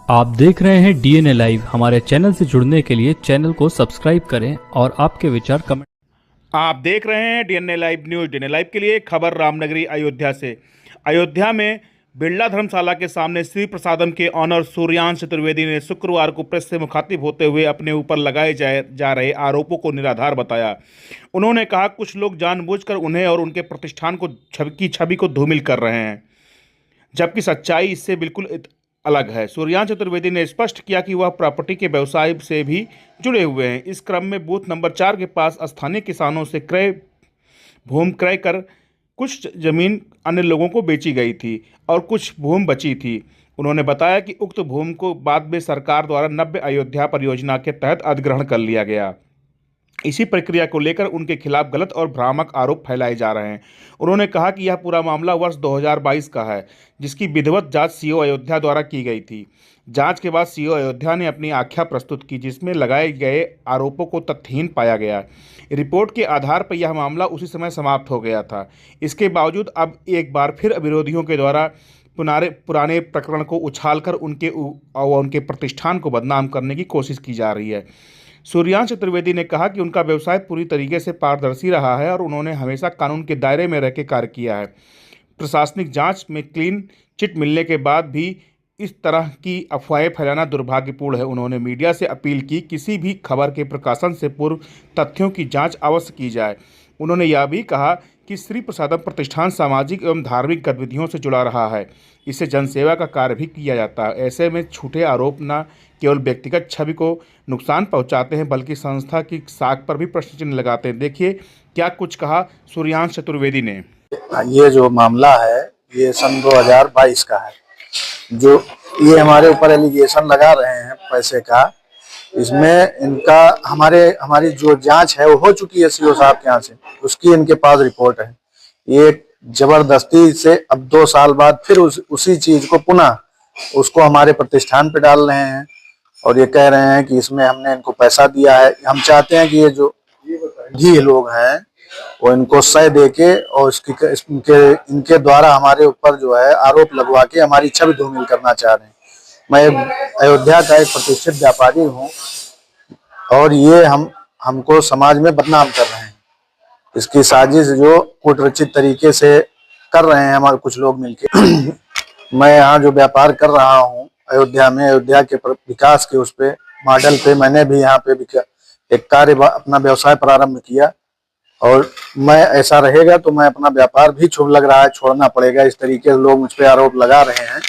आप देख रहे हैं डीएनए लाइव। हमारे चैनल से जुड़ने के लिए चैनल को सब्सक्राइब करें और आपके विचार कमेंट। आप देख रहे हैं DNA live news. DNA live के लिए खबर रामनगरी अयोध्या से। अयोध्या में बिरला धर्मशाला के सामने श्री प्रसादम के ऑनर सूर्यांश चतुर्वेदी ने शुक्रवार को प्रेस से मुखातिब होते हुए अपने ऊपर लगाए जा रहे आरोपों को निराधार बताया। उन्होंने कहा कुछ लोग जानबूझकर उन्हें और उनके प्रतिष्ठान को छवि को धूमिल कर रहे हैं, जबकि सच्चाई इससे बिल्कुल अलग है। सूर्यांश चतुर्वेदी ने स्पष्ट किया कि वह प्रॉपर्टी के व्यवसाय से भी जुड़े हुए हैं। इस क्रम में बूथ नंबर 4 के पास स्थानीय किसानों से भूमि क्रय कर कुछ जमीन अन्य लोगों को बेची गई थी और कुछ भूमि बची थी। उन्होंने बताया कि उक्त भूमि को बाद में सरकार द्वारा नव्य अयोध्या परियोजना के तहत अधिग्रहण कर लिया गया। इसी प्रक्रिया को लेकर उनके खिलाफ गलत और भ्रामक आरोप फैलाए जा रहे हैं। उन्होंने कहा कि यह पूरा मामला वर्ष 2022 का है, जिसकी विधिवत जांच सीओ अयोध्या द्वारा की गई थी। जांच के बाद सीओ अयोध्या ने अपनी आख्या प्रस्तुत की, जिसमें लगाए गए आरोपों को तथ्यहीन पाया गया। रिपोर्ट के आधार पर यह मामला उसी समय समाप्त हो गया था। इसके बावजूद अब एक बार फिर विरोधियों के द्वारा पुराने प्रकरण को उछालकर उनके प्रतिष्ठान को बदनाम करने की कोशिश की जा रही है। सूर्यांश चतुर्वेदी ने कहा कि उनका व्यवसाय पूरी तरीके से पारदर्शी रहा है और उन्होंने हमेशा कानून के दायरे में रहकर कार्य किया है। प्रशासनिक जांच में क्लीन चिट मिलने के बाद भी इस तरह की अफवाहें फैलाना दुर्भाग्यपूर्ण है। उन्होंने मीडिया से अपील की किसी भी खबर के प्रकाशन से पूर्व तथ्यों की जांच अवश्य की जाए। उन्होंने यह भी कहा कि श्री प्रसादम प्रतिष्ठान सामाजिक एवं धार्मिक गतिविधियों से जुड़ा रहा है। इससे जनसेवा का कार्य भी किया जाता है। ऐसे में झूठे आरोप न केवल व्यक्तिगत छवि को नुकसान पहुंचाते हैं, बल्कि संस्था की साख पर भी प्रश्न चिन्ह लगाते हैं। देखिए क्या कुछ कहा सूर्यांश चतुर्वेदी ने। ये जो मामला है ये सन 2022 का है। जो ये हमारे ऊपर एलिगेशन लगा रहे हैं पैसे का, इसमें इनका हमारी जो जांच है वो हो चुकी है सीओ साहब के यहाँ से, उसकी इनके पास रिपोर्ट है। ये जबरदस्ती से अब 2 साल बाद फिर उसी चीज को पुनः उसको हमारे प्रतिष्ठान पे डाल रहे हैं और ये कह रहे हैं कि इसमें हमने इनको पैसा दिया है। हम चाहते हैं कि ये जो घी लोग हैं वो इनको सह देके और इनके द्वारा हमारे ऊपर जो है आरोप लगवा के हमारी छवि धूमिल करना चाह रहे हैं। मैं अयोध्या का एक प्रतिष्ठित व्यापारी हूँ और ये हमको समाज में बदनाम कर रहे हैं। इसकी साजिश जो कूटरचित तरीके से कर रहे हैं हमारे कुछ लोग मिलके। मैं यहाँ जो व्यापार कर रहा हूँ अयोध्या में, अयोध्या के विकास के उस पे मॉडल पे मैंने भी यहाँ पे एक कार्य अपना व्यवसाय प्रारंभ किया और मैं ऐसा रहेगा तो मैं अपना व्यापार भी शुभ लग रहा है छोड़ना पड़ेगा। इस तरीके से लोग मुझ पे आरोप लगा रहे हैं।